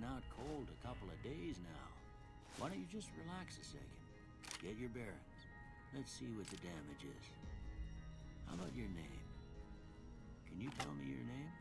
been out cold a couple of days now. Why don't you just relax a second? Get your bearings. Let's see what the damage is. How about your name? Can you tell me your name?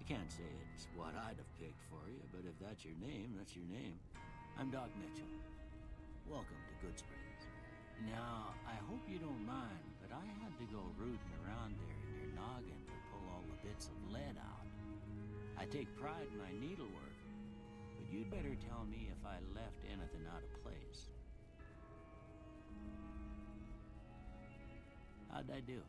I can't say it's what I'd have picked for you, but if that's your name, that's your name. I'm Doc Mitchell. Welcome to Goodsprings. Now, I hope you don't mind, but I had to go rooting around there in your noggin to pull all the bits of lead out. I take pride in my needlework, but you'd better tell me if I left anything out of place. How'd I do?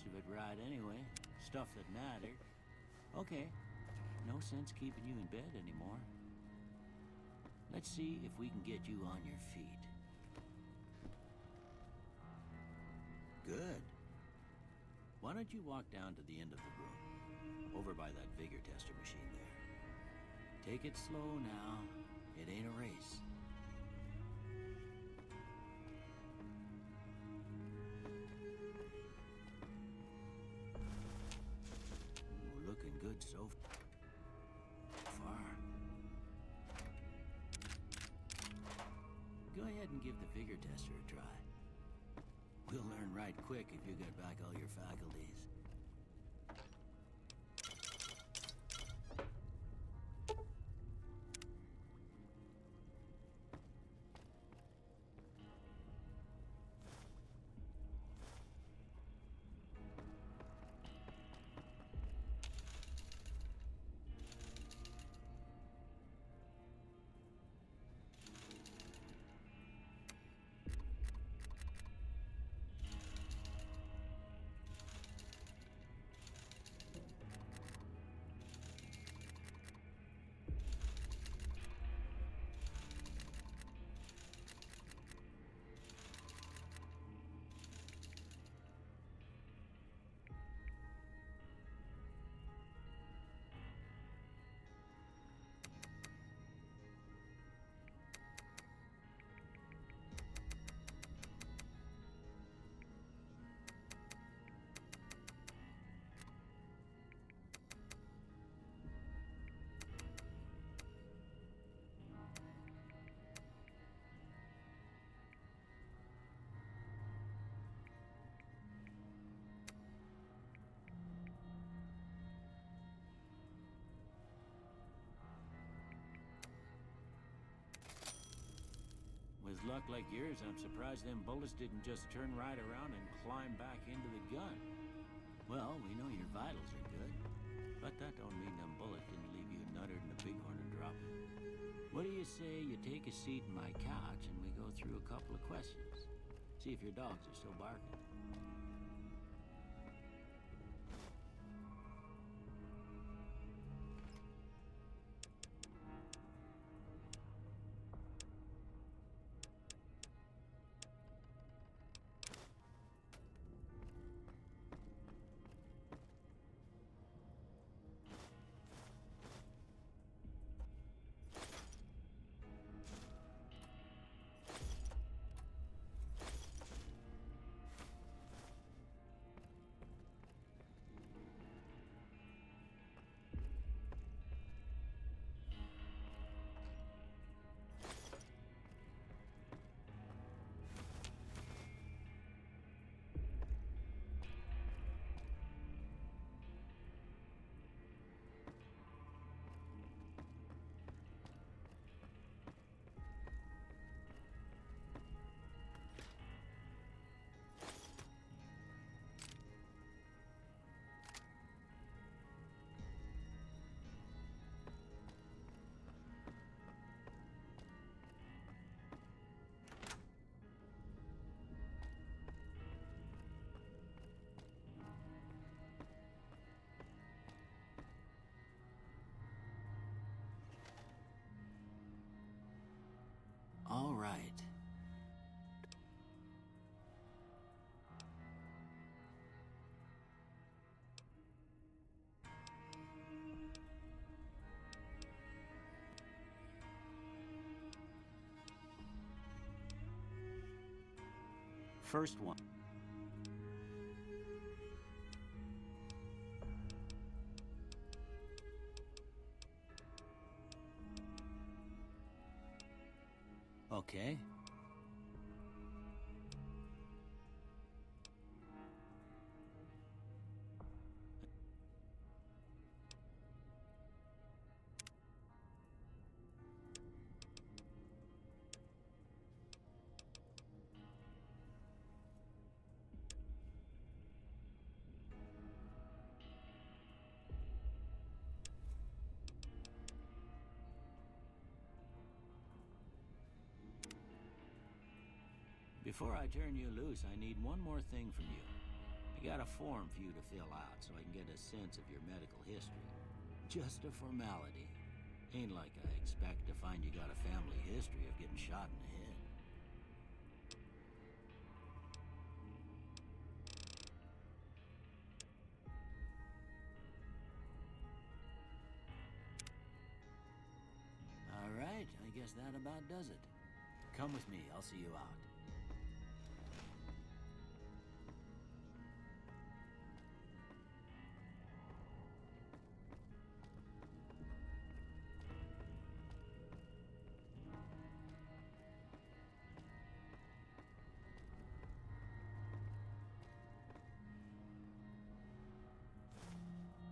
most of it right anyway. Stuff that mattered. Okay, no sense keeping you in bed anymore. Let's see if we can get you on your feet. Good. Why don't you walk down to the end of the room, over by that vigor tester machine there. Take it slow now. It ain't a race. Ooh, looking good so far. Go ahead and give the vigor tester a try. We'll learn right quick if you get back all your faculties. With luck like yours, I'm surprised them bullets didn't just turn right around and climb back into the gun. Well, we know your vitals are good, but that don't mean them bullets didn't leave you nuttered in a bighorn and dropping. What do you say you take a seat in my couch and we go through a couple of questions? See if your dogs are still barking. All right. First one. Okay. Before I turn you loose, I need one more thing from you. I got a form for you to fill out so I can get a sense of your medical history. Just a formality. Ain't like I expect to find you got a family history of getting shot in the head. All right, I guess that about does it. Come with me, I'll see you out.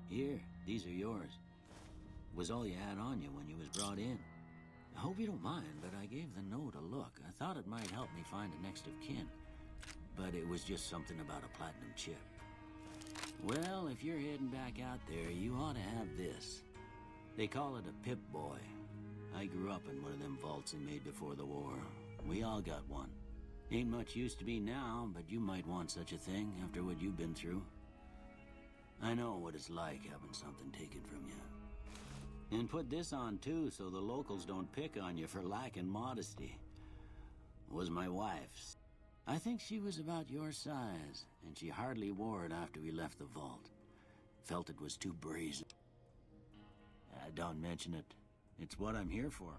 Here, these are yours. Was all you had on you when you was brought in. I hope you don't mind, but I gave the note a look. I thought it might help me find a next of kin. But it was just something about a platinum chip. Well, if you're heading back out there, you ought to have this. They call it a Pip-Boy. I grew up in one of them vaults they made before the war. We all got one. Ain't much use to me now, but you might want such a thing after what you've been through. I know what it's like having something taken from you. And put this on too, so the locals don't pick on you for lacking modesty. Was my wife's. I think she was about your size, and she hardly wore it after we left the vault. Felt it was too brazen. Don't mention it. It's what I'm here for.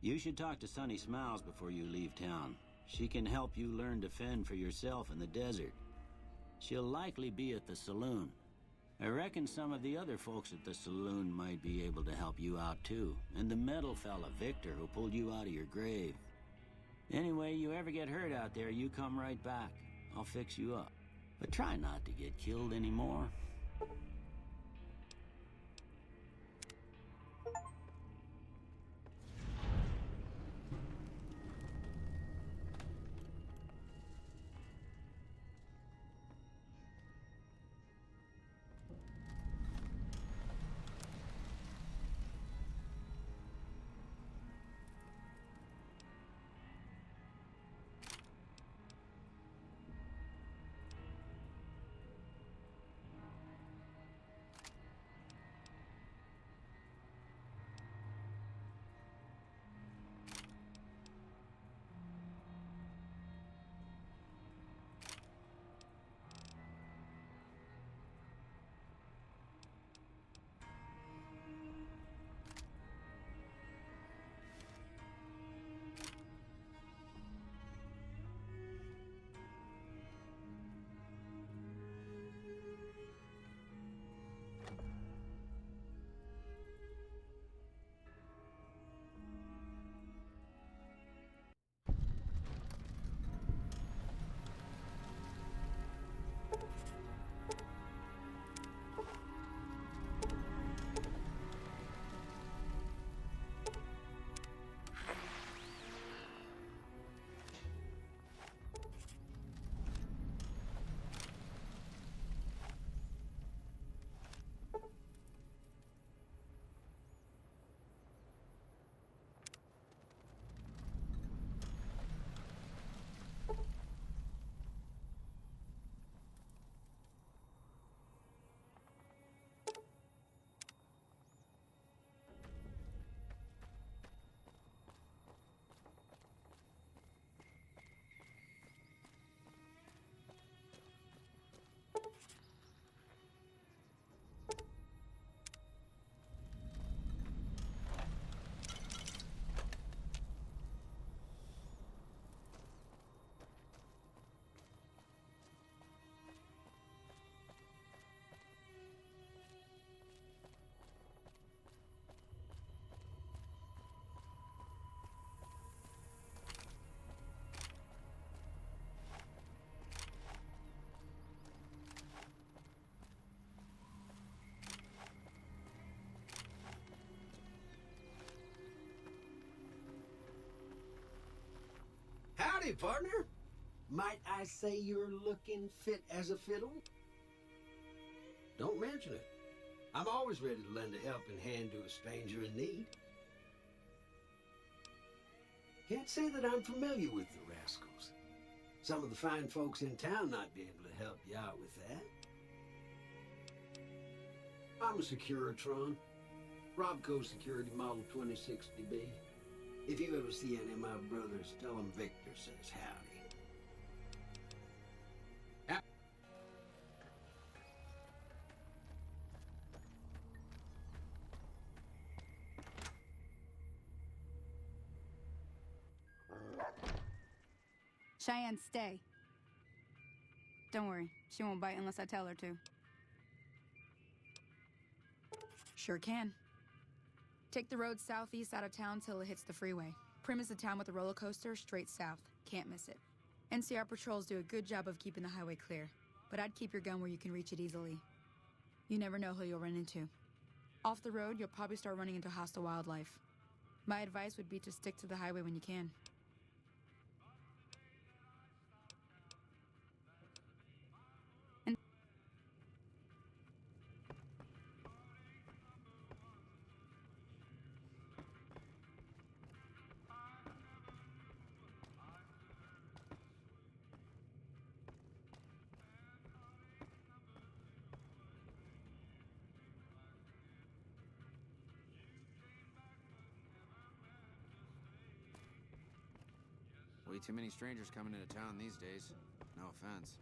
You should talk to Sunny Smiles before you leave town. She can help you learn to fend for yourself in the desert. She'll likely be at the saloon. I reckon some of the other folks at the saloon might be able to help you out too. And the metal fella, Victor, who pulled you out of your grave. Anyway, you ever get hurt out there, you come right back. I'll fix you up. But try not to get killed anymore. Howdy, partner. Might I say you're looking fit as a fiddle? Don't mention it. I'm always ready to lend a helping hand to a stranger in need. Can't say that I'm familiar with the rascals. Some of the fine folks in town might be able to help you out with that. I'm a Securitron. Robco Security Model 2060B. If you ever see any of my brothers, tell them Victor says howdy. Cheyenne, stay. Don't worry, she won't bite unless I tell her to. Sure can. Take the road southeast out of town till it hits the freeway. Prim is the town with the roller coaster, straight south. Can't miss it. NCR patrols do a good job of keeping the highway clear, but I'd keep your gun where you can reach it easily. You never know who you'll run into. Off the road, you'll probably start running into hostile wildlife. My advice would be to stick to the highway when you can. Way too many strangers coming into town these days. No offense.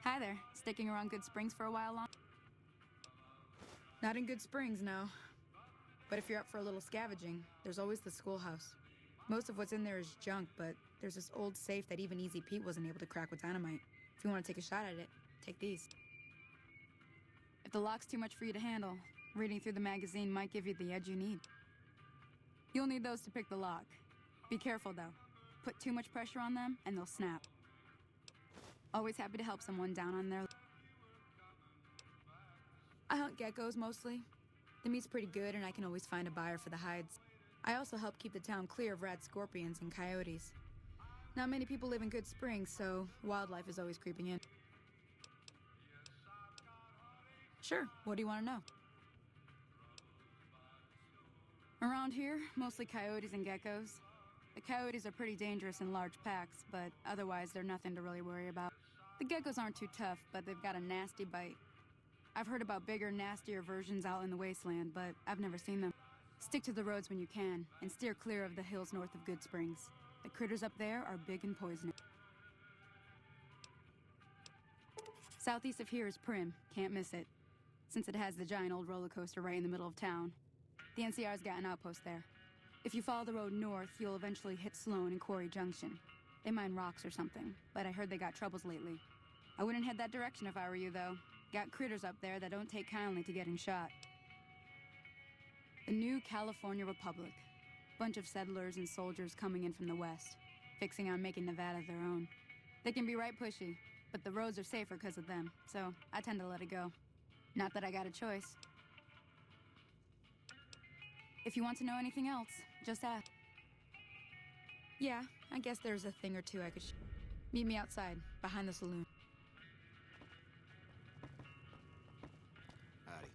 Hi there. Sticking around Good Springs for a while long? Not in Good Springs, no. But if you're up for a little scavenging, there's always the schoolhouse. Most of what's in there is junk, but there's this old safe that even Easy Pete wasn't able to crack with dynamite. If you want to take a shot at it, take these. If the lock's too much for you to handle, reading through the magazine might give you the edge you need. You'll need those to pick the lock. Be careful, though. Put too much pressure on them, and they'll snap. Always happy to help someone down on their... I hunt geckos, mostly. The meat's pretty good, and I can always find a buyer for the hides. I also help keep the town clear of rat scorpions and coyotes. Not many people live in Good Springs, so wildlife is always creeping in. Sure, what do you want to know? Around here, mostly coyotes and geckos. The coyotes are pretty dangerous in large packs, but otherwise they're nothing to really worry about. The geckos aren't too tough, but they've got a nasty bite. I've heard about bigger, nastier versions out in the wasteland, but I've never seen them. Stick to the roads when you can, and steer clear of the hills north of Good Springs. The critters up there are big and poisonous. Southeast of here is Prim. Can't miss it, since it has the giant old roller coaster right in the middle of town. The NCR's got an outpost there. If you follow the road north, you'll eventually hit Sloan and Quarry Junction. They mine rocks or something, but I heard they got troubles lately. I wouldn't head that direction if I were you, though. Got critters up there that don't take kindly to getting shot. The new California Republic. Bunch of settlers and soldiers coming in from the west, fixing on making Nevada their own. They can be right pushy, but the roads are safer because of them, so I tend to let it go. Not that I got a choice. If you want to know anything else, just ask. Yeah, I guess there's a thing or two I could Meet me outside, behind the saloon. Howdy.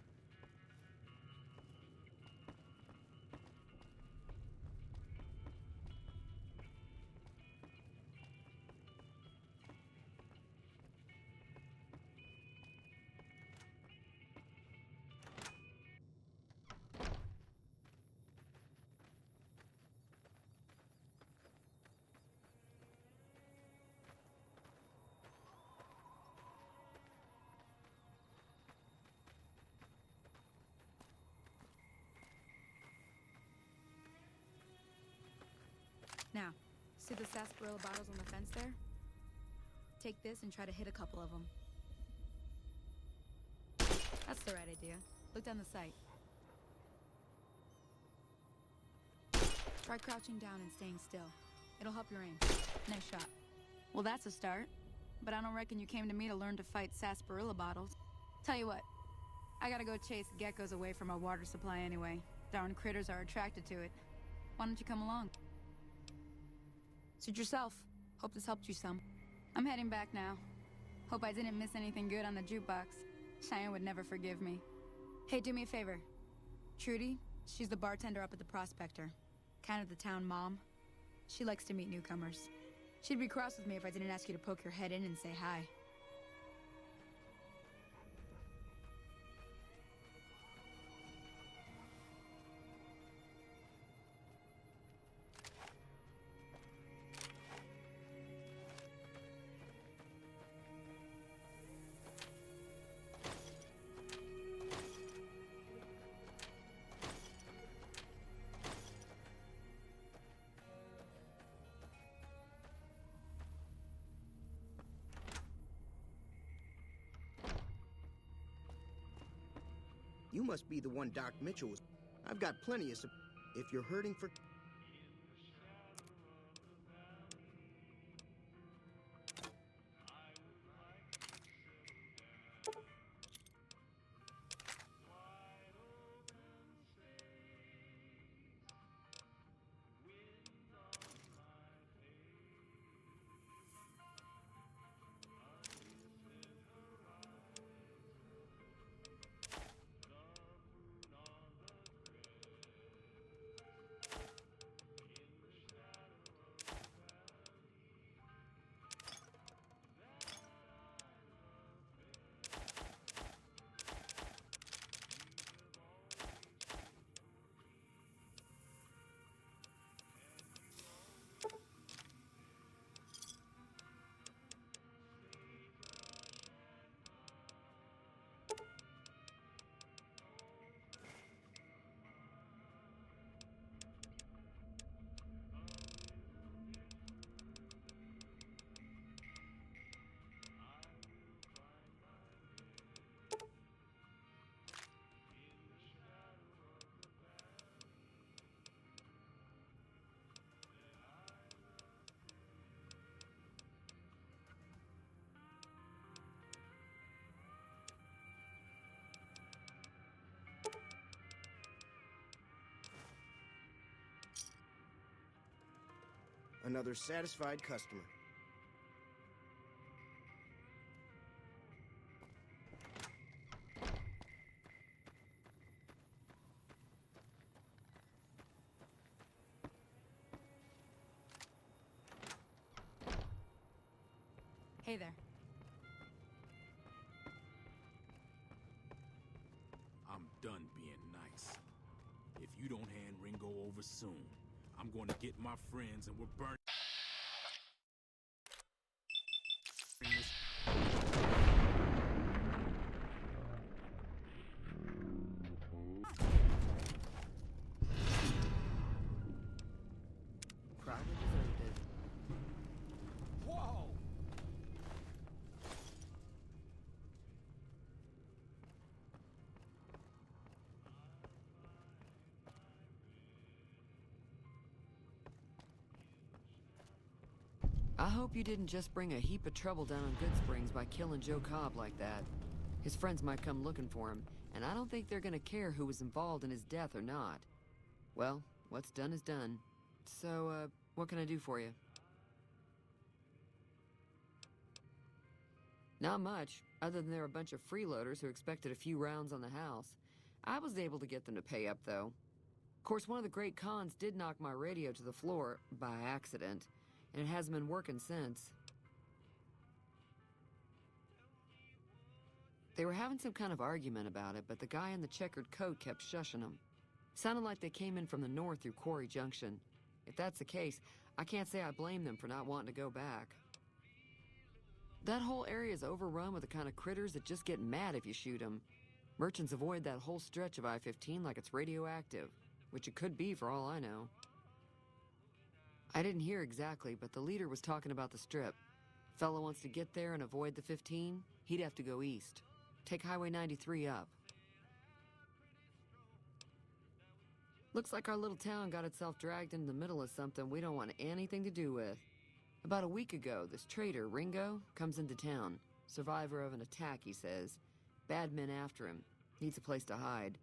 Now, see the sarsaparilla bottles on the fence there? Take this and try to hit a couple of them. That's the right idea. Look down the sight. Try crouching down and staying still. It'll help your aim. Nice shot. Well, that's a start. But I don't reckon you came to me to learn to fight sarsaparilla bottles. Tell you what, I gotta go chase geckos away from our water supply anyway. Darn critters are attracted to it. Why don't you come along? Suit yourself. Hope this helped you some. I'm heading back now. Hope I didn't miss anything good on the jukebox. Cheyenne would never forgive me. Hey, do me a favor. Trudy, she's the bartender up at the Prospector. Kind of the town mom. She likes to meet newcomers. She'd be cross with me if I didn't ask you to poke your head in and say hi. You must be the one Doc Mitchell was. I've got plenty of if you're hurting for... Another satisfied customer. Hey there. I'm done being nice. If you don't hand Ringo over soon, I'm going to get my friends and we're burning this. Probably deserved it. Whoa! I hope you didn't just bring a heap of trouble down on Good Springs by killing Joe Cobb like that. His friends might come looking for him, and I don't think they're gonna care who was involved in his death or not. Well, what's done is done. So, what can I do for you? Not much, other than they're a bunch of freeloaders who expected a few rounds on the house. I was able to get them to pay up, though. Of course, one of the great cons did knock my radio to the floor, by accident, and it hasn't been working since. They were having some kind of argument about it, but the guy in the checkered coat kept shushing them. Sounded like they came in from the north through Quarry Junction. If that's the case, I can't say I blame them for not wanting to go back. That whole area is overrun with the kind of critters that just get mad if you shoot them. Merchants avoid that whole stretch of I-15 like it's radioactive, which it could be for all I know. I didn't hear exactly, but the leader was talking about the strip. Fellow wants to get there and avoid the 15, he'd have to go east. Take Highway 93 up. Looks like our little town got itself dragged into the middle of something we don't want anything to do with. About a week ago, this trader, Ringo, comes into town. Survivor of an attack, he says. Bad men after him. Needs a place to hide.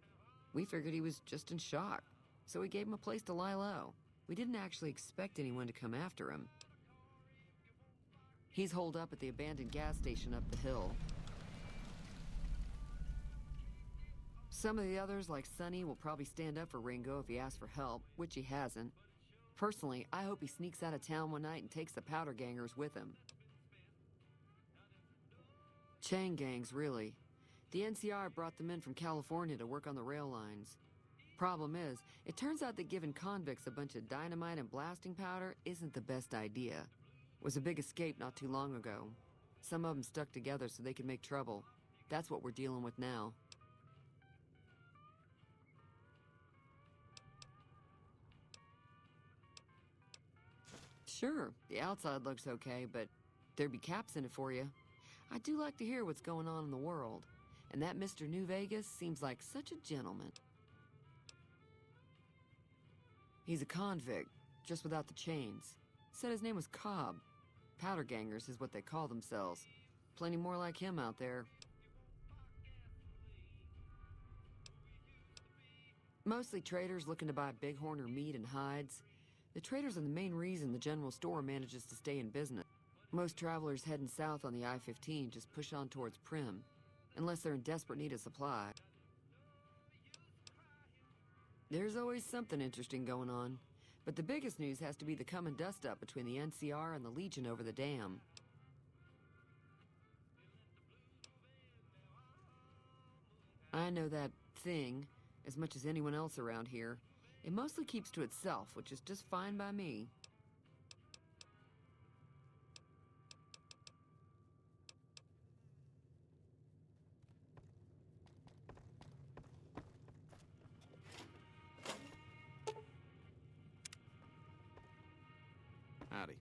We figured he was just in shock, so we gave him a place to lie low. We didn't actually expect anyone to come after him. He's holed up at the abandoned gas station up the hill. Some of the others, like Sonny, will probably stand up for Ringo if he asks for help, which he hasn't. Personally, I hope he sneaks out of town one night and takes the powder gangers with him. Chain gangs, really. The NCR brought them in from California to work on the rail lines. Problem is, it turns out that giving convicts a bunch of dynamite and blasting powder isn't the best idea. It was a big escape not too long ago. Some of them stuck together so they could make trouble. That's what we're dealing with now. Sure, the outside looks okay, but there'd be caps in it for you. I do like to hear what's going on in the world, and that Mr. New Vegas seems like such a gentleman. He's a convict, just without the chains. Said his name was Cobb. Powder gangers is what they call themselves. Plenty more like him out there. Mostly traders looking to buy bighorn or meat and hides. The traders are the main reason the general store manages to stay in business. Most travelers heading south on the I-15 just push on towards Prim, unless they're in desperate need of supply. There's always something interesting going on, but the biggest news has to be the come and dust up between the NCR and the Legion over the dam. I know that thing as much as anyone else around here. It mostly keeps to itself, which is just fine by me. Howdy.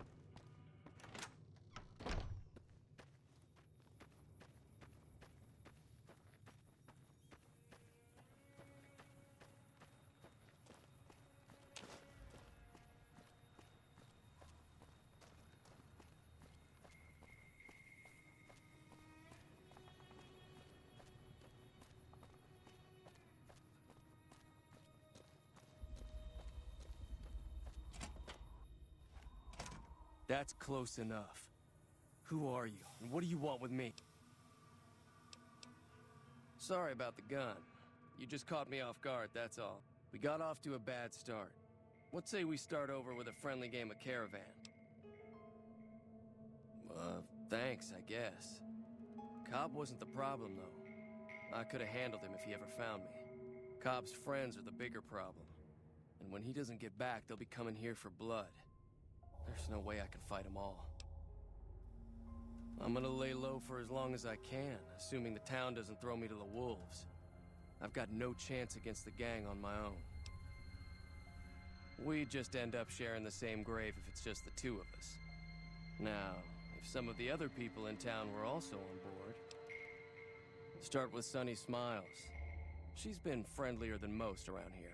That's close enough. Who are you, and what do you want with me? Sorry about the gun. You just caught me off guard, that's all. We got off to a bad start. Let's say we start over with a friendly game of Caravan. Thanks, I guess. Cobb wasn't the problem, though. I could have handled him if he ever found me. Cobb's friends are the bigger problem. And when he doesn't get back, they'll be coming here for blood. There's no way I can fight them all. I'm gonna lay low for as long as I can, assuming the town doesn't throw me to the wolves. I've got no chance against the gang on my own. We just end up sharing the same grave if it's just the two of us. Now, if some of the other people in town were also on board... Start with Sunny Smiles. She's been friendlier than most around here.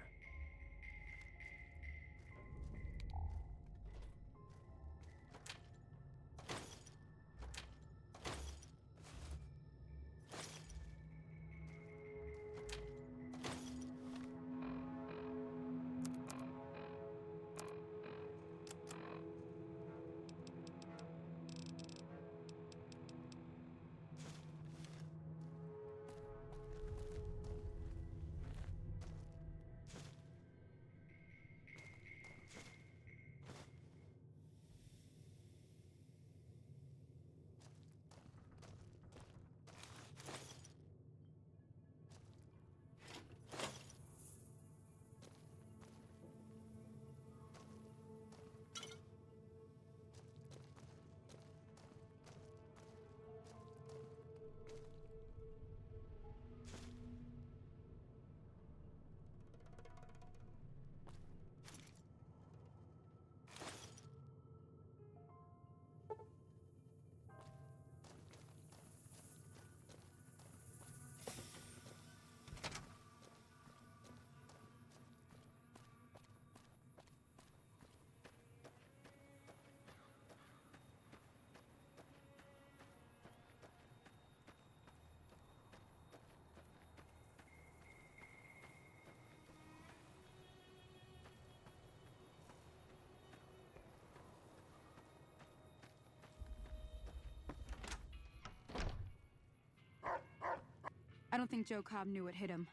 I don't think Joe Cobb knew what hit him.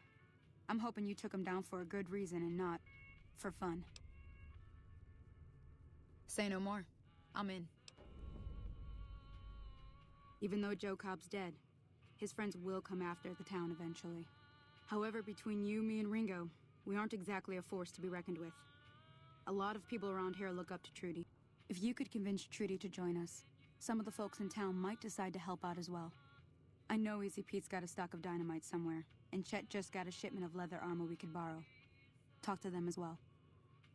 I'm hoping you took him down for a good reason and not for fun. Say no more. I'm in. Even though Joe Cobb's dead, his friends will come after the town eventually. However, between you, me, and Ringo, we aren't exactly a force to be reckoned with. A lot of people around here look up to Trudy. If you could convince Trudy to join us, some of the folks in town might decide to help out as well. I know Easy Pete's got a stock of dynamite somewhere, and Chet just got a shipment of leather armor we could borrow. Talk to them as well.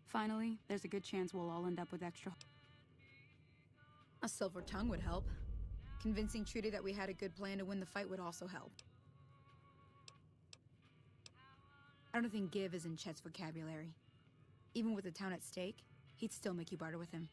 Finally, there's a good chance we'll all end up with extra. A silver tongue would help. Convincing Trudy that we had a good plan to win the fight would also help. I don't think give is in Chet's vocabulary. Even with the town at stake, he'd still make you barter with him.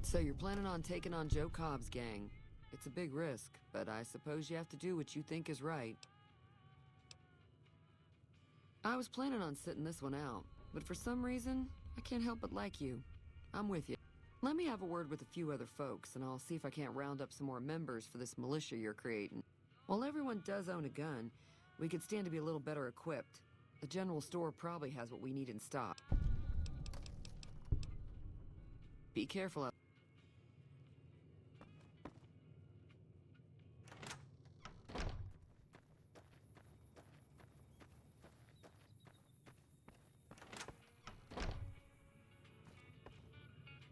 So you're planning on taking on Joe Cobb's gang. It's a big risk, but I suppose you have to do what you think is right. I was planning on sitting this one out, but for some reason, I can't help but like you. I'm with you. Let me have a word with a few other folks, and I'll see if I can't round up some more members for this militia you're creating. While everyone does own a gun, we could stand to be a little better equipped. The general store probably has what we need in stock. Be careful out.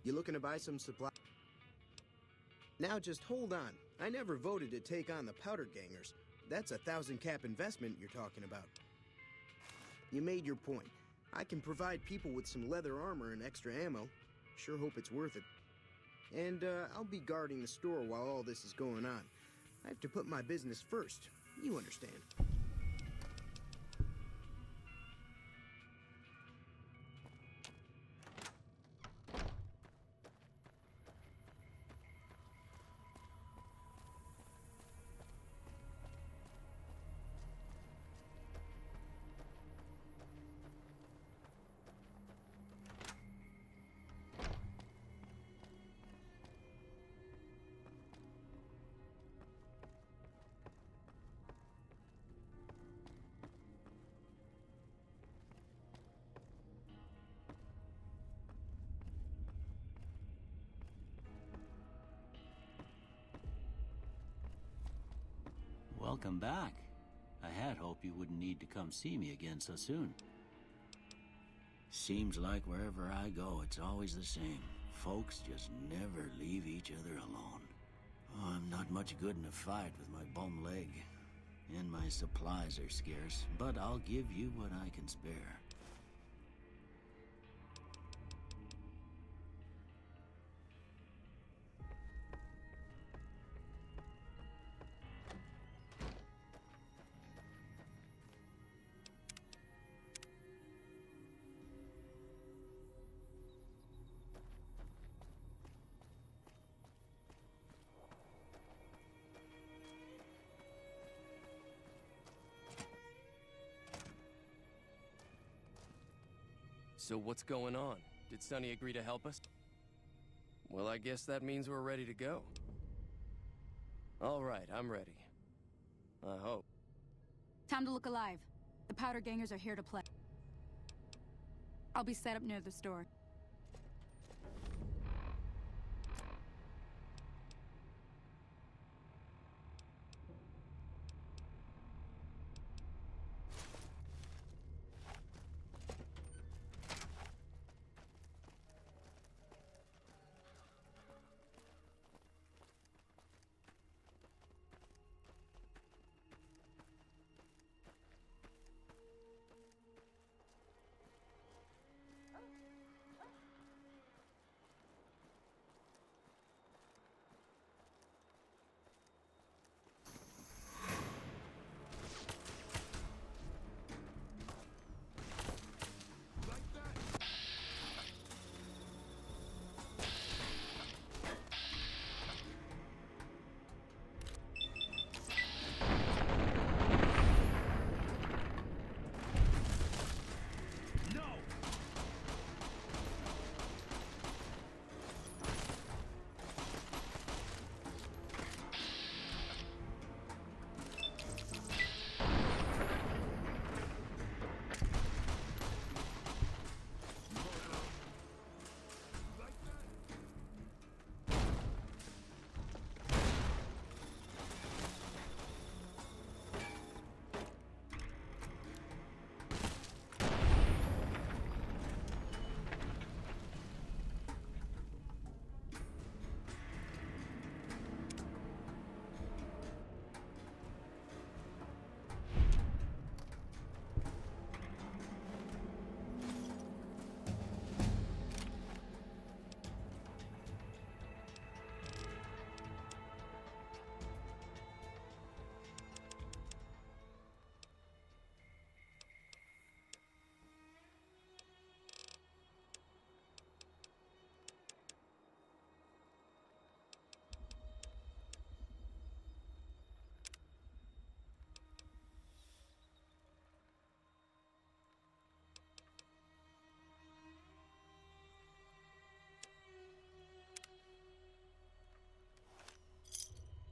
You looking to buy some supply? Now just hold on. I never voted to take on the powder gangers. That's a 1,000-cap investment you're talking about. You made your point. I can provide people with some leather armor and extra ammo. Sure hope it's worth it. And I'll be guarding the store while all this is going on. I have to put my business first. You understand. Welcome back. I had hoped you wouldn't need to come see me again so soon. Seems like wherever I go, it's always the same. Folks just never leave each other alone. Oh, I'm not much good in a fight with my bum leg. And my supplies are scarce, but I'll give you what I can spare. So what's going on? Did Sonny agree to help us? Well, I guess that means we're ready to go. All right, I'm ready. I hope. Time to look alive. The powder gangers are here to play. I'll be set up near the store.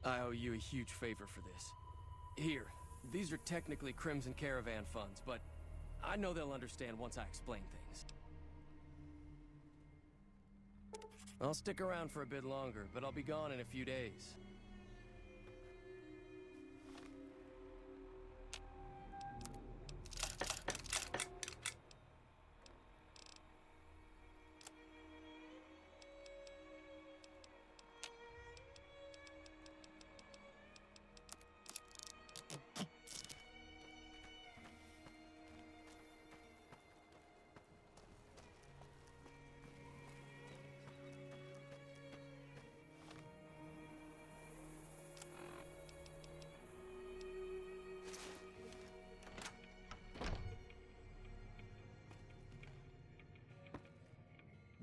I owe you a huge favor for this. Here, these are technically Crimson Caravan funds, but I know they'll understand once I explain things. I'll stick around for a bit longer, but I'll be gone in a few days.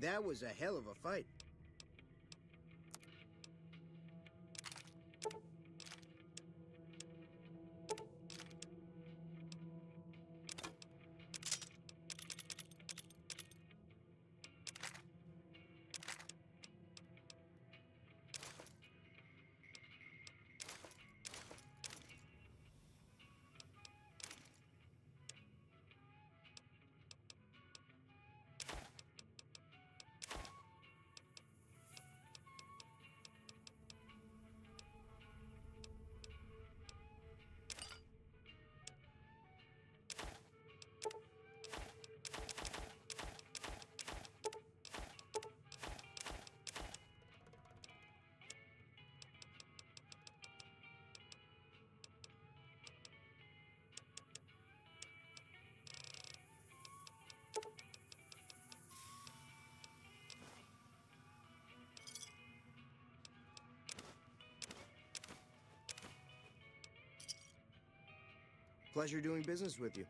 That was a hell of a fight. Pleasure doing business with you.